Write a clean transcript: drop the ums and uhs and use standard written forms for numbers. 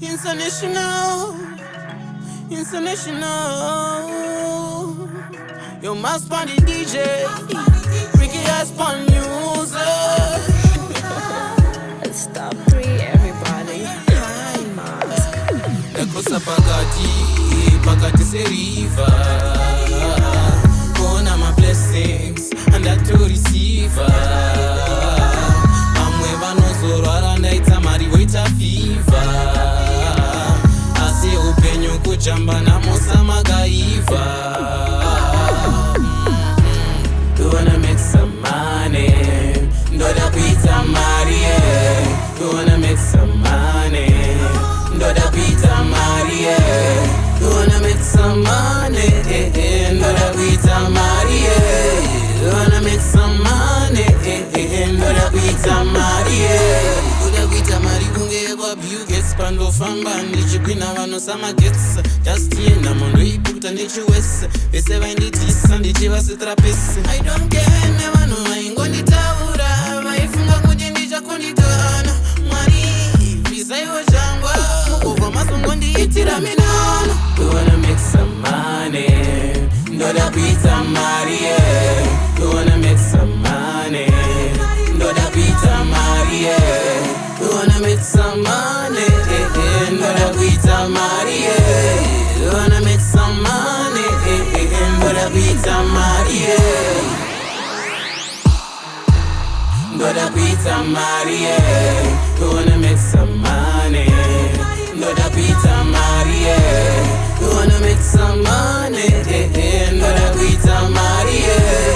International, international. You must find the DJ, Ricky has fun music. Stop 3, everybody. Hi, Mask. Nakosa pakati seriva. Kona my blessings and that to receive. Amwe vanozorwa randaita mari waita fever. Asi upenyu kuchamba namosa magaiva. You wanna make some money, ndoda kuita Marie. You wanna make some money, ndoda kuita Marie. You wanna make some money, ndoda kuita Marie. You wanna make some money, ndoda kuita Marie. Ndoda kuita Marie kunge kwa Bill Gates pando famba ndichikwina vanosama gets. Just yena mondo ipukuta ndichiwese. Vese vainditisa ndichivasitra pese. I don't care nevano vaingonditaura vaifunga kuti ndichakundikana. Mwari visaiwo changwa mukubva masongondiitira minano. You wanna make some money, ndoda kuita Marie. You wanna make some money, ndoda kuita Marie. You wanna make some money, ndoda kuita Marie. You wanna make some money, ndoda kuita Marie. Ndoda kuita Marie. You wanna make some money, ndoda kuita Marie. You wanna make some money, ndoda kuita Marie.